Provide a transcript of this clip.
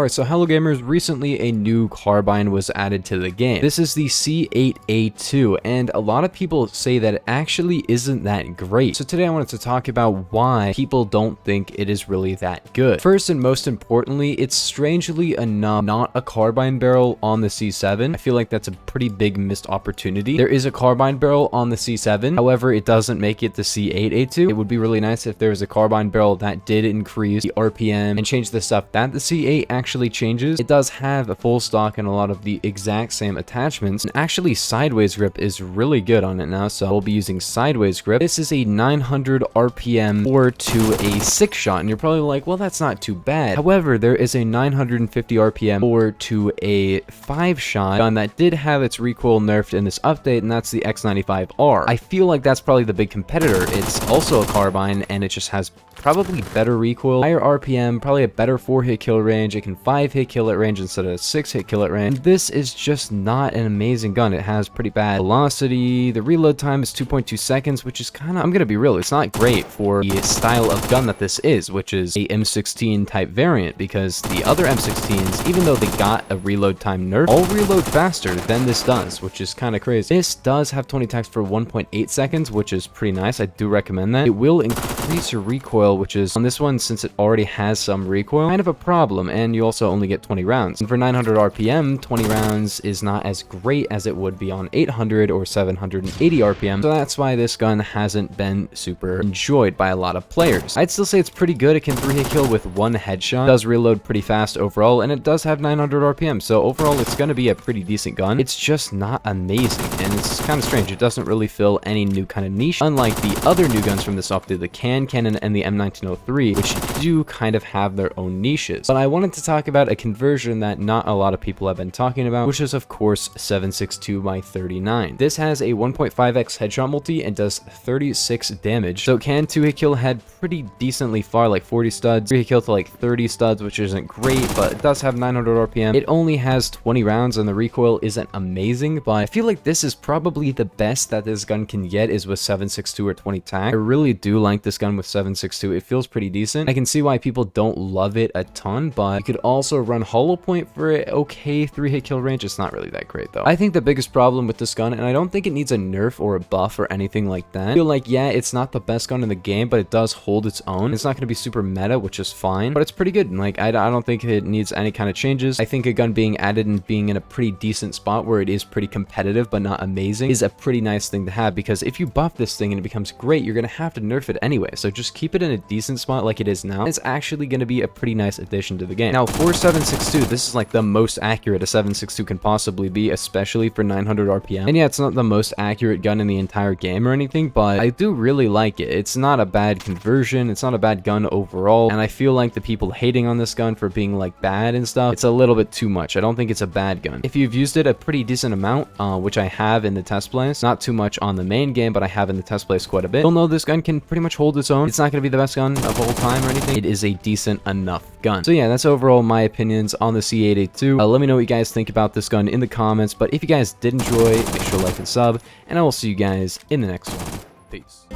Alright, so hello gamers, recently a new carbine was added to the game. This is the C8A2, and a lot of people say that it actually isn't that great. So today I wanted to talk about why people don't think it is really that good. First and most importantly, it's strangely enough not a carbine barrel on the C7. I feel like that's a pretty big missed opportunity. There is a carbine barrel on the C7, however, it doesn't make it the C8A2. It would be really nice if there was a carbine barrel that did increase the RPM and change the stuff that the C8 actually changes. It does have a full stock and a lot of the exact same attachments, and actually sideways grip is really good on it now, so we'll be using sideways grip. This is a 900 RPM or to a 6-shot, and you're probably like, well, that's not too bad. However, there is a 950 RPM or to a 5-shot gun that did have its recoil nerfed in this update, and that's the X95R. I feel like that's probably the big competitor. It's also a carbine, and it just has probably better recoil, higher RPM, probably a better 4-hit kill range. It can 5-hit kill at range instead of 6-hit kill at range. And this is just not an amazing gun. It has pretty bad velocity. The reload time is 2.2 seconds, which is kind of, I'm gonna be real, it's not great for the style of gun that this is, which is a M16 type variant, because the other M16s, even though they got a reload time nerf, all reload faster than this does, which is kind of crazy. This does have 20 attacks for 1.8 seconds, which is pretty nice. I do recommend that. It will increase your recoil, which is on this one, since it already has some recoil, kind of a problem, and you also only get 20 rounds. And for 900 RPM, 20 rounds is not as great as it would be on 800 or 780 RPM, so that's why this gun hasn't been super enjoyed by a lot of players. I'd still say it's pretty good. It can 3-hit kill with 1 headshot, does reload pretty fast overall, and it does have 900 RPM, so overall it's going to be a pretty decent gun. It's just not amazing, and it's kind of strange. It doesn't really fill any new kind of niche, unlike the other new guns from this update, the Cannon and the M1903, which do kind of have their own niches. But I wanted to talk about a conversion that not a lot of people have been talking about, which is of course 7.62x39. This has a 1.5x headshot multi and does 36 damage, so it can 2-hit kill head pretty decently far, like 40 studs, 3-hit kill to like 30 studs, which isn't great, but it does have 900 RPM. It only has 20 rounds, and the recoil isn't amazing, but I feel like this is probably the best that this gun can get is with 7.62 or 20 tac. I really do like this gun with 7.62. It feels pretty decent. I can see why people don't love it a ton, but you could also run hollow point for it. Okay, 3-hit kill range. It's not really that great though. I think the biggest problem with this gun, and I don't think it needs a nerf or a buff or anything like that. I feel like, yeah, it's not the best gun in the game, but it does hold its own. It's not going to be super meta, which is fine, but it's pretty good. And like, I don't think it needs any kind of changes. I think a gun being added and being in a pretty decent spot where it is pretty competitive but not amazing is a pretty nice thing to have, because if you buff this thing and it becomes great, you're going to have to nerf it anyway. So just keep it in a decent spot like it is now. It's actually going to be a pretty nice addition to the game. Now for 7.62, this is like the most accurate a 7.62 can possibly be, especially for 900 RPM. And yeah, it's not the most accurate gun in the entire game or anything, but I do really like it. It's not a bad conversion. It's not a bad gun overall. And I feel like the people hating on this gun for being like bad and stuff, it's a little bit too much. I don't think it's a bad gun. If you've used it a pretty decent amount, which I have in the test plays, not too much on the main game, but I have in the test plays quite a bit, you'll know this gun can pretty much hold its own. It's not going to be the best gun of all time or anything. It is a decent enough gun. So yeah, that's overall my opinions on the C8A2. Let me know what you guys think about this gun in the comments, but if you guys did enjoy, make sure to like and sub, and I will see you guys in the next one. Peace.